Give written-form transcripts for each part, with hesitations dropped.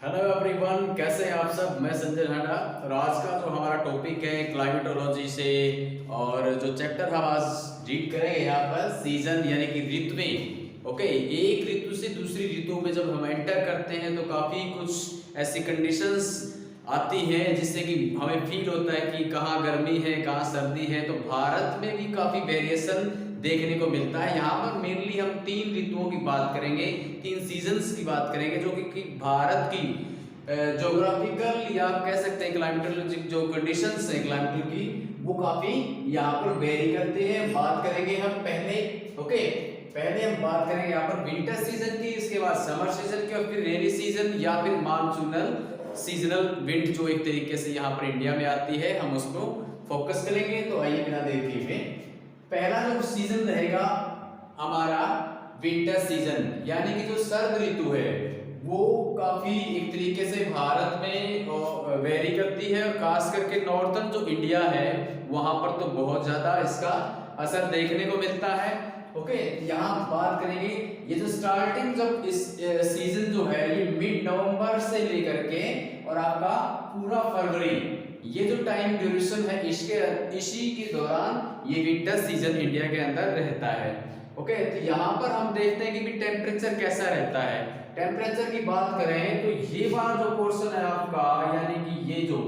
Hello everyone, कैसे हैं आप सब। मैं संजय ढांडा और आज का जो हमारा टॉपिक है क्लाइमेटोलॉजी से, और जो चैप्टर हम आज रीड करेंगे यहाँ पर सीजन यानी कि ऋतुएं। ओके, एक ऋतु से दूसरी ऋतु में जब हम एंटर करते हैं तो काफ़ी कुछ ऐसी कंडीशंस आती हैं जिससे कि हमें फील होता है कि कहाँ गर्मी है कहाँ सर्दी है। तो भारत में भी काफ़ी वेरिएशन देखने को मिलता है। यहाँ पर मेनली हम तीन ऋतुओं की बात करेंगे, तीन सीजन्स की बात करेंगे जो कि भारत की ज्योग्राफिकल या आप कह सकते हैं क्लाइमेटोलॉजिक जो कंडीशंस हैं क्लाइमेट की, वो काफी यहाँ पर वेरी करते हैं। बात करेंगे हम पहले हम बात करेंगे यहाँ पर विंटर सीजन की, इसके बाद समर सीजन की और फिर रेनी सीजन या फिर मानसूनल सीजनल विंड जो एक तरीके से यहाँ पर इंडिया में आती है, हम उसको फोकस करेंगे। तो आइए बिना देर किए पहला जो सीजन रहेगा हमारा विंटर सीजन, यानी कि जो सर्द ऋतु है वो काफी एक तरीके से भारत में वेरी करती है, और खास करके नॉर्थन जो इंडिया है वहां पर तो बहुत ज्यादा इसका असर देखने को मिलता है। ओके, यहाँ बात करेंगे ये जो स्टार्टिंग जब इस सीजन जो है ये मिड नवंबर से लेकर के और आपका पूरा फरवरी, ये जो टाइम ड्यूरेशन है इसी के दौरान ये विंटर सीजन इंडिया के अंदर रहता है। ओके, तो यहाँ पर हम देखते हैं कि टेम्परेचर कैसा रहता है। टेम्परेचर की बात करें तो ये वाला जो पोर्शन है आपका, यानी कि ये जो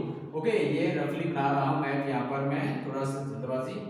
ये रफली बना रहा हूं मैं यहाँ पर, मैं थोड़ा सा जल्दबाजी,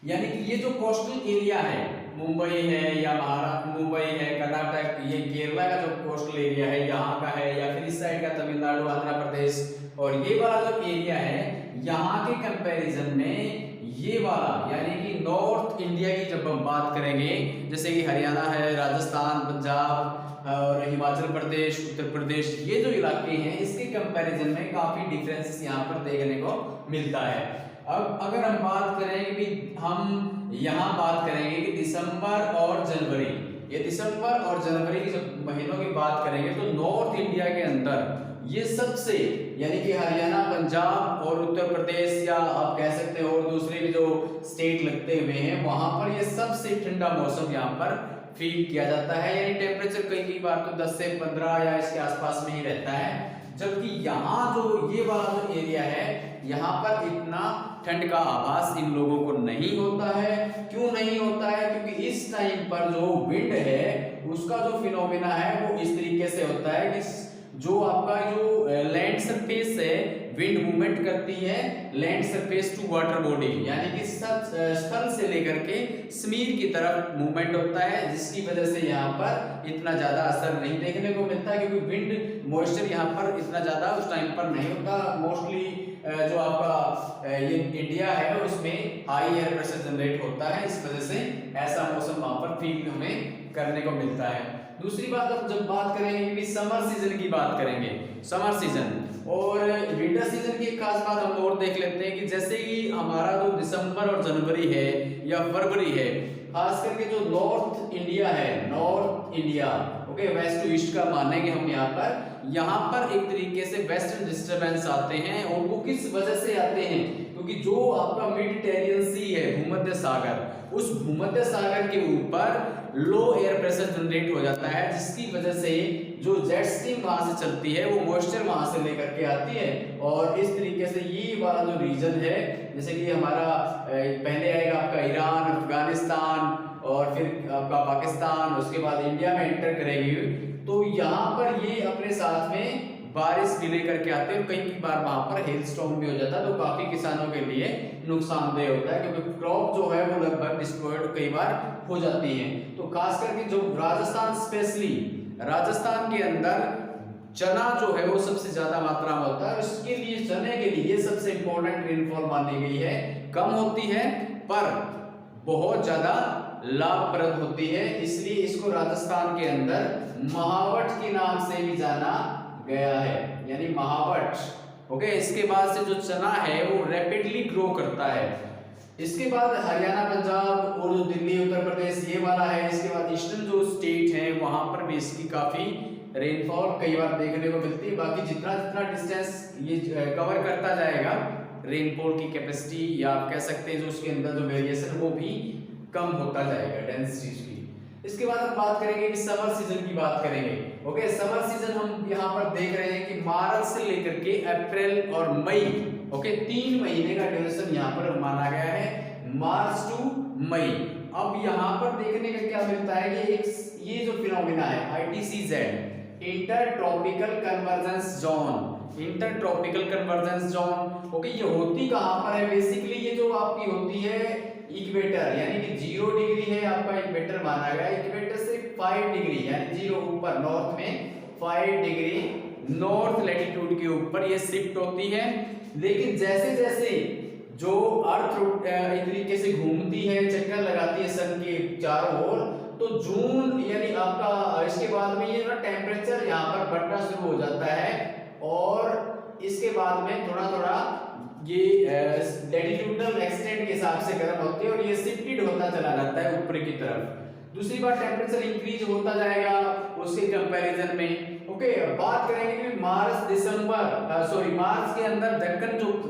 यानी कि ये जो कोस्टल एरिया है, मुंबई है या महाराष्ट्र, मुंबई है, कर्नाटक, ये केरला का जो कोस्टल एरिया है यहाँ का है, या फिर इस साइड का तमिलनाडु, आंध्र प्रदेश, और ये वाला जो एरिया है यहाँ के कंपैरिजन में ये वाला यानी कि नॉर्थ इंडिया की जब हम बात करेंगे, जैसे कि हरियाणा है, राजस्थान, पंजाब और हिमाचल प्रदेश, उत्तर प्रदेश, ये जो इलाके हैं इसके कंपैरिजन में काफी डिफरेंसेस यहाँ पर देखने को मिलता है। अब अगर हम बात करें कि हम यहाँ बात करेंगे कि दिसंबर और जनवरी, ये दिसंबर और जनवरी की जब महीनों की बात करेंगे तो नॉर्थ इंडिया के अंदर ये सबसे, यानी कि हरियाणा, पंजाब और उत्तर प्रदेश, या आप कह सकते हो और दूसरे भी जो स्टेट लगते हुए हैं वहां पर ये सबसे ठंडा मौसम यहाँ पर फील किया जाता है। यानी टेम्परेचर कई बार तो 10 से 15 या इसके आसपास में ही रहता है, जबकि यहाँ जो ये वाला जो एरिया है यहाँ पर इतना ठंड का आभास इन लोगों को नहीं होता है। क्यों नहीं होता है? क्योंकि इस टाइम पर जो विंड है उसका जो फिनोमेना है वो इस तरीके से होता है कि जो आपका जो लैंड सरफेस है विंड मूवमेंट करती है land surface to water body, यानी कि स्थल से लेकर के समीर की तरफ मूवमेंट होता है, जिसकी वजह से यहाँ पर इतना ज्यादा असर नहीं देखने को मिलता, क्योंकि विंड मॉइस्चर यहाँ पर इतना ज्यादा उस टाइम पर नहीं होता। मोस्टली जो आपका ये इंडिया है उसमें हाई एयर प्रेशर जनरेट होता है, इस वजह से ऐसा मौसम वहां पर फील हमें करने को मिलता है। दूसरी बात, अब जब बात करेंगे कि समर सीजन की बात करेंगे, समर सीजन और विंटर सीजन की एक खास बात हम और देख लेते हैं कि जैसे ही हमारा जो दिसंबर और जनवरी है या फरवरी है, खास करके जो नॉर्थ इंडिया है, north India west to east का मानेंगे हम यहाँ पर एक तरीके से वेस्टर्न डिस्टर्बेंस आते हैं, और वो किस वजह से आते हैं? क्योंकि जो आपका मेडिटेरियन सी है, भूमध्य सागर, उस भूमध्य सागर के ऊपर लो एयर प्रेशर जनरेट हो जाता है, जिसकी वजह से जो जेट स्ट्रीम वहां से चलती है वो मॉइस्चर वहां से लेकर के आती है, और इस तरीके से ये वाला जो रीजन है, जैसे कि हमारा पहले आएगा आपका ईरान, अफगानिस्तान और फिर आपका पाकिस्तान, उसके बाद इंडिया में एंटर करेगी, तो यहाँ पर ये अपने साथ में बारिश भी लेकर के आते हैं, और कई बार वहां पर हेल स्टॉर्म भी हो जाता है, तो काफी किसानों के लिए नुकसानदेह होता है, क्योंकि क्रॉप जो है वो लगभग डिस्ट्रॉयड कई बार हो जाती है। तो खास करके जो राजस्थान, स्पेशली राजस्थान के अंदर चना जो है वो सबसे ज्यादा मात्रा में होता है, उसके लिए चने के लिए सबसे इंपॉर्टेंट रेनफॉल मानी गई है। कम होती है पर बहुत ज्यादा लाभप्रद होती है, इसलिए इसको राजस्थान के अंदर महावट के नाम से भी जाना गया है, यानी महावट। ओके, इसके बाद से जो चना है वो रैपिडली ग्रो करता है। इसके बाद हरियाणा, पंजाब और जो दिल्ली, उत्तर प्रदेश ये वाला है, इसके बाद ईस्टर्न जो स्टेट है वहां पर भी इसकी काफी रेनफॉल कई बार देखने को मिलती है। बाकी जितना जितना डिस्टेंस ये कवर करता जाएगा, रेनफॉल की कैपेसिटी या आप कह सकते हैं जो उसके अंदर जो वेरिएशन वो भी कम होता जाएगा डेंसिटी की। इसके बाद हम बात करेंगे कि समर सीजन की बात करेंगे। ओके, समर सीजन हम यहाँ पर देख रहे हैं कि मार्च से लेकर के अप्रैल और मई, ओके, 3 महीने का ड्यूरेशन यहाँ पर माना गया है, मार्च टू मई। अब यहाँ पर देखने का क्या मिलता है कि एक ये जो फिनोमिना है ITCZ, inter tropical convergence zone, inter tropical convergence zone, okay, ये होती कहाँ पर है? बेसिकली ये जो आपकी होती है इक्वेटर, यानी कि 0 डिग्री है आपका इक्वेटर माना गया, इक्वेटर से 5 डिग्री यानी 0 ऊपर नॉर्थ में 5 डिग्री नॉर्थ लैटिट्यूड के ऊपर ये शिफ्ट होती है। लेकिन जैसे जैसे जो अर्थ एक तरीके से घूमती है, चक्कर लगाती है सन के चारों ओर, तो जून यानी आपका इसके बाद में ये ना टेम्परेचर यहाँ पर बढ़ना शुरू हो जाता है और इसके बाद में थोड़ा थोड़ा ये लैटिट्यूडनल एक्सटेंट के हिसाब से गर्म होती है और ये शिफ्टेड होता चला जाता है ऊपर की तरफ। दूसरी बार टेम्परेचर इंक्रीज होता जाएगा उसके कंपैरिजन में। ओके, बात करेंगे कि मार्च के अंदर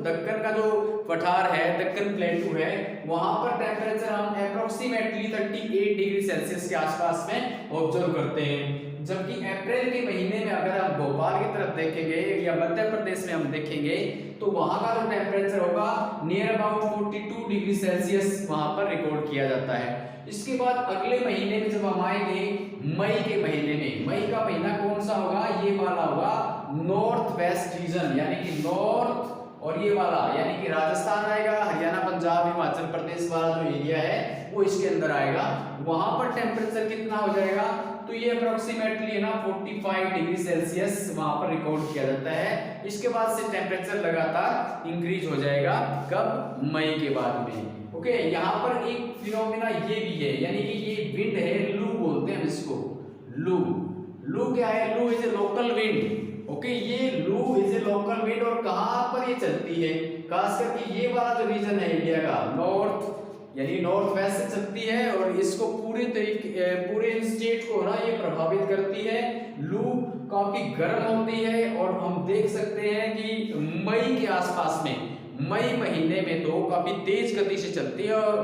दक्कन का जो पठार है, दक्कन प्लेटू है, वहां पर टेम्परेचर हम अप्रोक्सीमेटली 38 डिग्री सेल्सियस के आसपास में ऑब्जर्व करते हैं। जबकि अप्रैल के महीने में अगर हम भोपाल की तरफ देखेंगे या मध्य प्रदेश में हम देखेंगे तो वहां का जो टेम्परेचर होगा नियर अबाउट 42 डिग्री सेल्सियस वहां पर रिकॉर्ड किया जाता है। इसके बाद अगले महीने में जब हम आएंगे मई के महीने में, मई का महीना कौन सा होगा? ये वाला होगा नॉर्थ वेस्ट रीजन, यानी कि नॉर्थ, और ये वाला यानी कि राजस्थान आएगा, हरियाणा, पंजाब, हिमाचल प्रदेश वाला जो एरिया है वो इसके अंदर आएगा। वहां पर टेम्परेचर कितना हो जाएगा? तो ये अप्रोक्सीमेटली ना 45 डिग्री सेल्सियस वहां पर रिकॉर्ड किया जाता है। इसके बाद से टेम्परेचर लगातार इंक्रीज हो जाएगा, कब? मई के बाद में। ओके, यहाँ पर एक फिनोमिना ये भी है, यानी कि ये विंड है, लू बोलते हैं इसको, लू। लू क्या है? लू is a local wind. Okay, ये लू इज ए लोकल विंड और कहां पर ये चलती है? खास करके ये वाला जो रीजन है इंडिया का, नॉर्थ यानी नॉर्थ वेस्ट से चलती है और इसको पूरे स्टेट को ना ये प्रभावित करती है। लू काफी गर्म होती है और हम देख सकते हैं कि मई के आसपास में, मई महीने में तो काफी तेज गति से चलती है और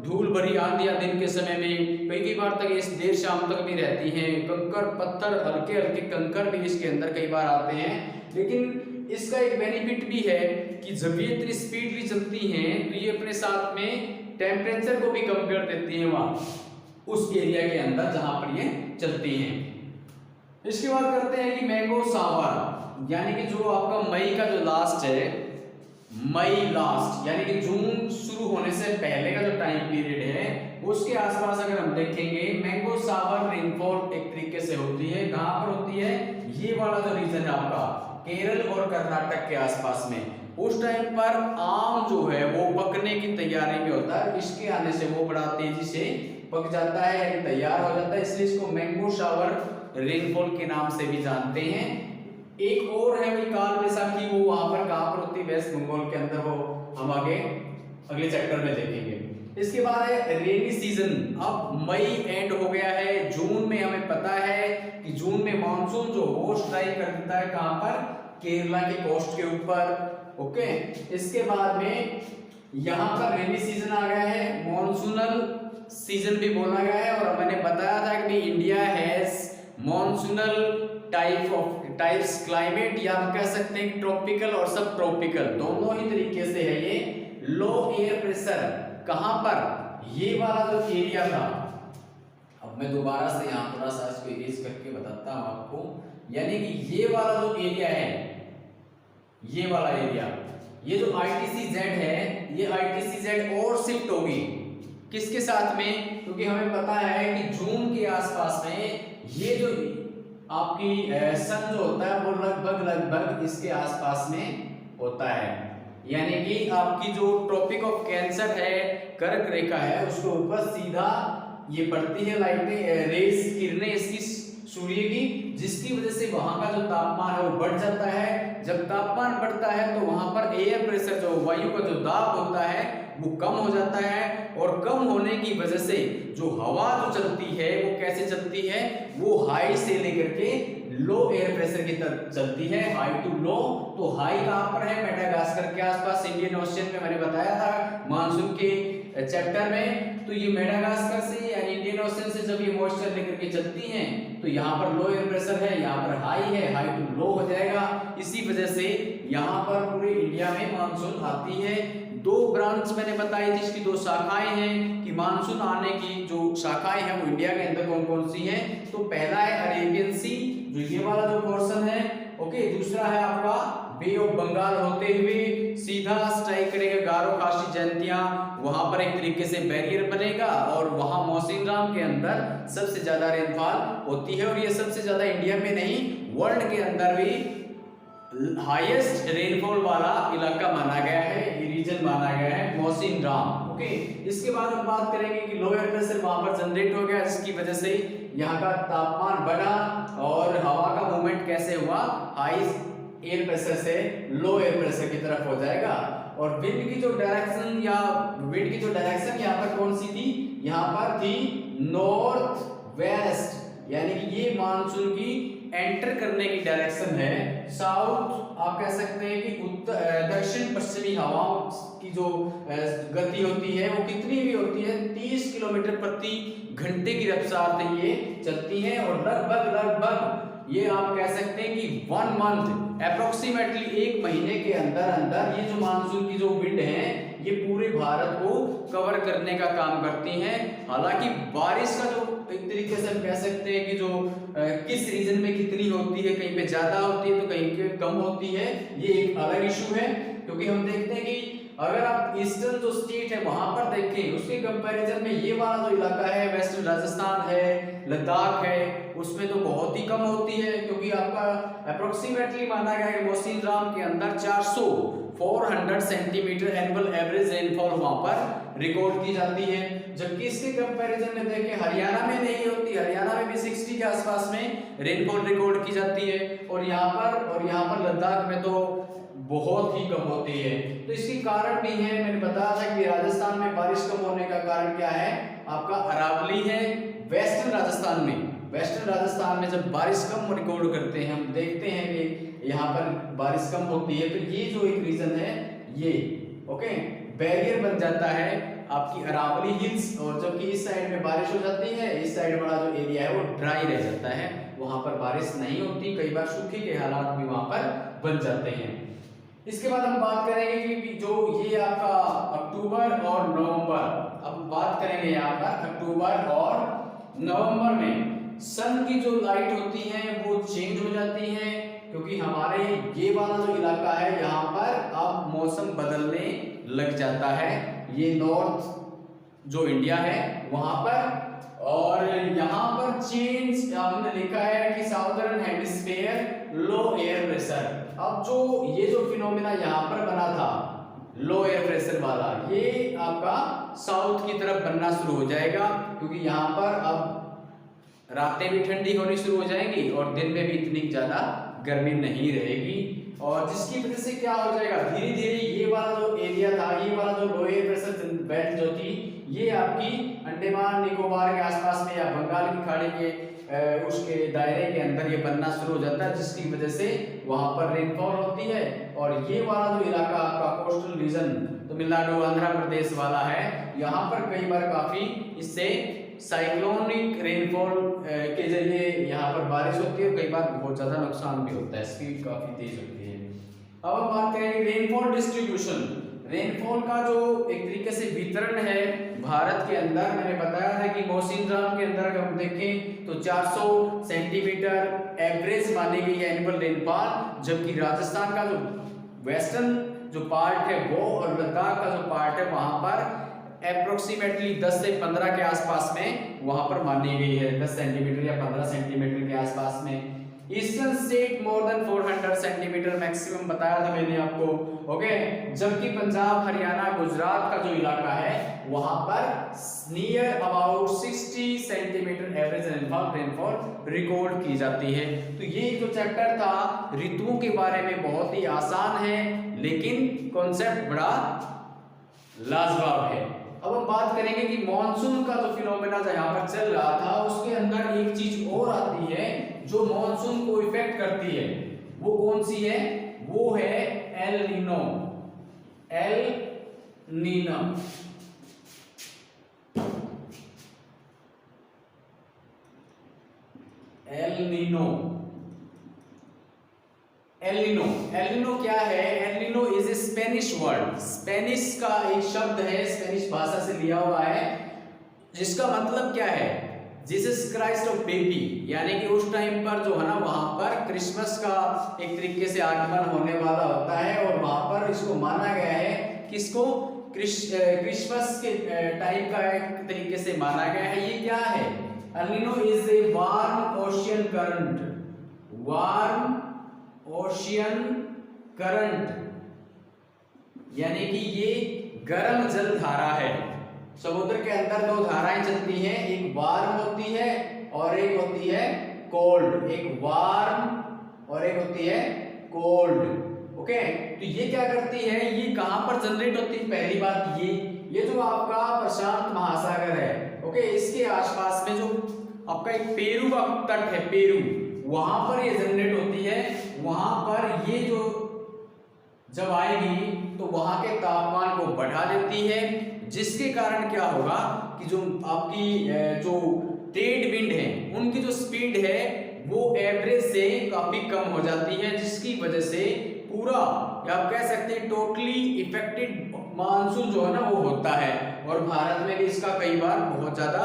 धूल भरी आंधियां दिन के समय में कई बार तक इस देर शाम तक भी रहती हैं। कंकर पत्थर, हल्के हल्के कंकर भी इसके अंदर कई बार आते हैं। लेकिन इसका एक बेनिफिट भी है कि जब ये इतनी स्पीडली चलती हैं तो ये अपने साथ में टेम्परेचर को भी कम कर देती हैं वहां उस एरिया के अंदर जहां पर ये चलती हैं। इसके बाद करते हैं कि मैंगो सावर, यानी कि जो आपका मई का जो लास्ट है, मई लास्ट यानी कि जून शुरू होने से पहले का जो टाइम पीरियड है उसके आसपास अगर हम देखेंगे मैंगो सावर रेनफॉल एक तरीके से होती है। कहां पर होती है? ये वाला जो रीजन है आपका केरल और कर्नाटक के आसपास में। उस टाइम पर आम जो है वो पकने की तैयारी में होता है, इसके आने से वो बड़ा तेजी से पक जाता है यानी तैयार हो जाता है, इसलिए इसको मैंगो शावर रेनफॉल के नाम से भी जानते हैं। एक और है वही काल बैसाखी, वो वहां पर कहां पर होती है? वेस्ट बंगाल के अंदर, वो हम आगे अगले चैप्टर में देखेंगे। इसके बाद है रेनी सीजन। अब मई एंड हो गया है, जून में हमें पता है कि जून में मानसून जो वो स्ट्राइक कर देता है कहां पर? केरला के कोस्ट के ऊपर। ओके, इसके बाद में यहाँ पर रेनी सीजन आ गया है, मॉनसूनल सीजन भी बोला गया है और मैंने बताया था कि India has monsoonal types climate, या हम कह सकते हैं ट्रॉपिकल और सब ट्रॉपिकल, दोनों ही तरीके से है ये। लो एयर प्रेशर कहां पर? ये वाला जो एरिया था, अब मैं दोबारा से यहाँ थोड़ा सा इसको इरेज करके बताता हूं आपको, यानी कि ये वाला जो एरिया है, ये वाला एरिया, ये जो ITCZ है, ये ITCZ और शिफ्ट होगी किसके साथ में? क्योंकि हमें पता है कि जून के आसपास में ये जो आपकी सन जो होता है वो लगभग इसके आसपास में होता है, यानी कि आपकी जो ट्रॉपिक ऑफ कैंसर है, कर्क रेखा है, उसके ऊपर सीधा ये पड़ती है लाइटें, रेस, किरणें इसकी सूर्य की, जिसकी वजह से वहां का जो तापमान है वो बढ़ जाता है। जब तापमान बढ़ता है तो वहां पर एयर प्रेशर, जो वायु का जो दाब होता है वो कम हो जाता है और कम होने की वजह से जो हवा जो चलती है वो कैसे चलती है? वो हाई से लेकर के लो एयर प्रेशर की तरफ चलती है, हाई टू लो। तो हाई कहां पर है? मेडागास्कर के आसपास, इंडियन ओशियन में। मैंने बताया था मानसून के चैप्टर में, तो ये मेडागास्कर से या इंडियन ओशन से जब ये मॉइस्चर लेकर के चलती हैं तो यहाँ पर लो एयर प्रेशर है, यहाँ पर हाई है, हाई टू लो हो जाएगा। इसी वजह से यहाँ पर पूरे इंडिया में मानसून आती है। दो ब्रांच मैंने बताई थी, इसकी दो शाखाएं हैं कि मानसून आने की जो शाखाएं हैं वो इंडिया के अंदर कौन कौन सी हैं। तो पहला है अरेबियन सी, जो ये वाला जो पोर्शन है, ओके। दूसरा है आपका बे ऑफ बंगाल होते हुए सीधा स्ट्राइक करेगा गारो खासी जयंतियां, वहां पर एक तरीके से बैरियर बनेगा और वहां मौसिनराम के अंदर सबसे ज्यादा रेनफॉल होती है। और ये सबसे ज्यादा इंडिया में नहीं, वर्ल्ड के अंदर भी हाईएस्ट रेनफॉल वाला इलाका माना गया है, ये रीजन माना गया है मौसिनराम, ओके। इसके बाद हम बात करेंगे कि लो एयर प्रेशर वहां पर जनरेट हो गया, जिसकी वजह से यहाँ का तापमान बढ़ा और हवा का मूवमेंट कैसे हुआ, हाई एयर प्रेशर से लो एयर प्रेशर की तरफ हो जाएगा। और विंड की जो डायरेक्शन यहाँ पर कौन सी थी, यहाँ पर थी नॉर्थ वेस्ट, यानी कि ये मानसून की एंटर करने की डायरेक्शन है। साउथ आप कह सकते हैं कि दक्षिण पश्चिमी हवाओं की जो गति होती है वो कितनी भी होती है, 30 किलोमीटर प्रति घंटे की रफ्तार से ये चलती है। और लगभग ये आप कह सकते हैं कि 1 मंथ अप्रोक्सीमेटली 1 महीने के अंदर ये जो मानसून की जो विंड है ये पूरे भारत को कवर करने का काम करती हैं। हालांकि बारिश का जो एक तरीके से हम कह सकते हैं कि जो किस रीजन में कितनी होती है, कहीं पे ज्यादा होती है तो कहीं पे कम होती है, ये एक अलग इशू है। क्योंकि हम देखते हैं कि अगर आप ईस्टर्न जो स्टेट है वहां पर देखें, उसके कंपैरिजन में ये वाला जो इलाका है, वेस्टर्न राजस्थान है, लद्दाख है, उसमें तो बहुत ही कम होती है। क्योंकि आपका अप्रोक्सीमेटली माना गया है मौसिनराम के अंदर 400 सेंटीमीटर एनुअल एवरेज रेनफॉल वहां पर रिकॉर्ड की जाती है। जबकि इसके कंपैरिजन में देखें हरियाणा में नहीं होती, हरियाणा में भी 60 के आसपास में रेनफॉल रिकॉर्ड की जाती है, और यहाँ पर लद्दाख में तो बहुत ही कम होती है। तो इसकी कारण भी है, मैंने बताया था कि राजस्थान में बारिश कम होने का कारण क्या है, आपका अरावली है। वेस्टर्न राजस्थान में जब बारिश कम रिकॉर्ड करते हैं, हम देखते हैं कि यहाँ पर बारिश कम होती है, तो ये जो एक रीजन है ये, ओके, बैरियर बन जाता है आपकी अरावली हिल्स। और जबकि इस साइड में बारिश हो जाती है, इस साइड वाला जो एरिया है वो ड्राई रह जाता है, वहां पर बारिश नहीं होती, कई बार सूखे के हालात भी वहां पर बन जाते हैं। इसके बाद हम बात करेंगे कि जो ये आपका अक्टूबर और नवंबर, अब बात करेंगे यहाँ पर अक्टूबर और नवंबर में सन की जो लाइट होती है वो चेंज हो जाती है। क्योंकि हमारे ये वाला जो इलाका है यहाँ पर अब मौसम बदलने लग जाता है, ये नॉर्थ जो इंडिया है वहां पर। और यहाँ पर चेंज हमने लिखा है कि साउदर्न हेमिस्फीयर लो एयर प्रेशर। अब जो ये जो फिनोमेना यहाँ पर बना था लो एयर प्रेशर वाला, ये आपका साउथ की तरफ बनना शुरू हो जाएगा। क्योंकि यहाँ पर अब रातें भी ठंडी होनी शुरू हो जाएंगी और दिन में भी इतनी ज्यादा गर्मी नहीं रहेगी, और जिसकी वजह से क्या हो जाएगा, धीरे धीरे ये वाला जो एरिया था, ये वाला जो लो एयर प्रेशर बेल्ट जो थी, ये आपकी अंडमान निकोबार के आसपास में या बंगाल की खाड़ी के उसके दायरे के अंदर ये बनना शुरू हो जाता है, जिसकी वजह से वहां पर रेनफॉल होती है। और ये वाला जो इलाका आपका कोस्टल रीजन तमिलनाडु आंध्र प्रदेश वाला है, यहाँ पर कई बार काफी इससे साइक्लोनिक रेनफॉल के जरिए यहाँ पर बारिश होती है, कई बार बहुत ज्यादा नुकसान भी होता है, स्पीड काफी तेज होती है। अब हम बात करेंगे रेनफॉल डिस्ट्रीब्यूशन। रेनफॉल का जो एक तरीके से वितरण है भारत के अंदर, मैंने बताया था कि मौसिनराम के अंदर अगर हम देखें तो 400 सेंटीमीटर एवरेज मानी गई है एनुअल रेनफॉल। जबकि राजस्थान का जो वेस्टर्न जो पार्ट है वो और लद्दाख का जो पार्ट है वहां पर अप्रोक्सीमेटली 10 से 15 के आसपास में वहां पर मानी गई है, 10 सेंटीमीटर या 15 सेंटीमीटर के आसपास में। Eastern state more than 400 centimetre maximum बताया था मैंने आपको, ओके। जबकि पंजाब हरियाणा गुजरात का जो इलाका है वहां पर near about 60 centimetre average rainfall record की जाती है। तो ये जो चैप्टर था ऋतुओं के बारे में बहुत ही आसान है, लेकिन कॉन्सेप्ट बड़ा लाजवाब है। अब हम बात करेंगे कि मॉनसून का जो फिनोमेना यहाँ पर चल रहा था उसके अंदर एक चीज और आती है जो मॉनसून को इफेक्ट करती है, वो कौन सी है, वो है El Nino. El Nino El Nino. El Nino क्या है? El Nino is a Spanish word, Spanish का एक शब्द है, स्पेनिश भाषा से लिया हुआ है, जिसका मतलब क्या है? जीसस क्राइस्ट ऑफ बेबी, यानी कि उस टाइम पर जो है ना वहां पर क्रिसमस का एक तरीके से आगमन होने वाला होता है, और वहां पर इसको माना गया है, किसको? क्रिसमस के टाइम का एक तरीके से माना गया है। ये क्या है? El Nino is a warm ocean current, warm ocean current, यानी कि ये गर्म जल धारा है। समुद्र के अंदर दो धाराएं चलती हैं, एक वार्म होती है और एक होती है कोल्ड, एक वार्म और एक होती है कोल्ड। ओके, तो ये क्या करती है? ये कहां पर जनरेट होती है? पहली बात ये जो आपका प्रशांत महासागर है, ओके, इसके आसपास में जो आपका एक पेरू का तट है, पेरू, वहां पर ये जनरेट होती है। वहां पर ये जो जब आएगी तो वहां के तापमान को बढ़ा देती है, जिसके कारण क्या होगा कि जो आपकी जो ट्रेड विंड है उनकी जो स्पीड है वो एवरेज से काफी कम हो जाती है, जिसकी वजह से पूरा या आप कह सकते हैं टोटली इफेक्टेड मानसून जो है ना वो होता है। और भारत में भी इसका कई बार बहुत ज्यादा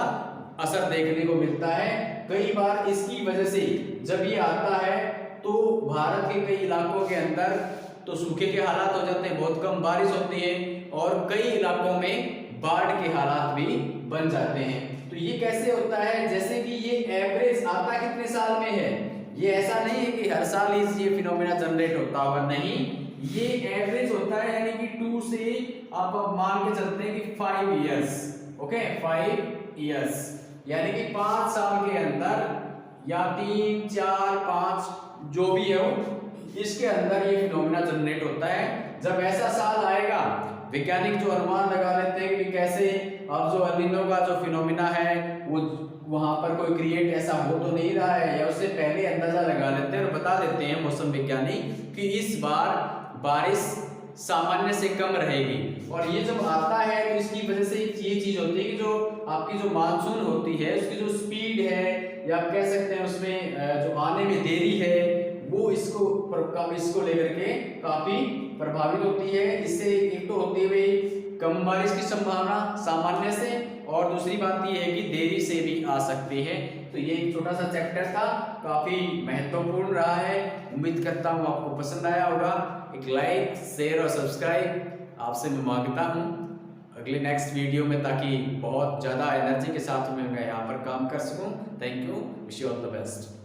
असर देखने को मिलता है। कई बार इसकी वजह से जब ये आता है तो भारत के कई इलाकों के अंदर तो सूखे के हालात हो जाते हैं, बहुत कम बारिश होती है, और कई इलाकों में बाढ़ के हालात भी बन जाते हैं। तो ये कैसे होता है? जैसे कि ये एवरेज आता कितने साल में है, ये ऐसा नहीं है कि हर साल ये फिनोमेना जनरेट होता होगा, नहीं, ये एवरेज होता है, यानी कि 2 से आप मान के चलते हैं कि 5 इयर्स, ओके, 5 इयर्स, यानी कि 5 साल के अंदर या 3, 4, 5 जो भी है वो इसके अंदर ये फिनोमेना जनरेट होता है। जब ऐसा साल आएगा, वैज्ञानिक जो अनुमान लगा लेते हैं कि कैसे अब जो एल नीनो का जो फिनोमेना है वो वहां पर कोई क्रिएट ऐसा हो तो नहीं रहा है, या उससे पहले अंदाजा लगा लेते हैं और बता देते हैं मौसम वैज्ञानिक कि इस बार बारिश सामान्य से कम रहेगी। और ये जब आता है तो इसकी वजह से ये चीज होती है कि जो आपकी जो मानसून होती है उसकी जो स्पीड है, या आप कह सकते हैं उसमें जो आने में देरी है, वो इसको लेकर के काफी प्रभावित होती है। इससे एक तो होती है भाई कम बारिश की संभावना सामान्य से, और दूसरी बात ये है कि देरी से भी आ सकती है। तो ये एक छोटा सा चैप्टर था, काफी महत्वपूर्ण रहा है। उम्मीद करता हूँ आपको पसंद आया होगा। एक लाइक, शेयर और सब्सक्राइब आपसे मैं मांगता हूँ अगले नेक्स्ट वीडियो में, ताकि बहुत ज़्यादा एनर्जी के साथ मैं यहाँ पर काम कर सकूँ। Thank you, wish you all the best.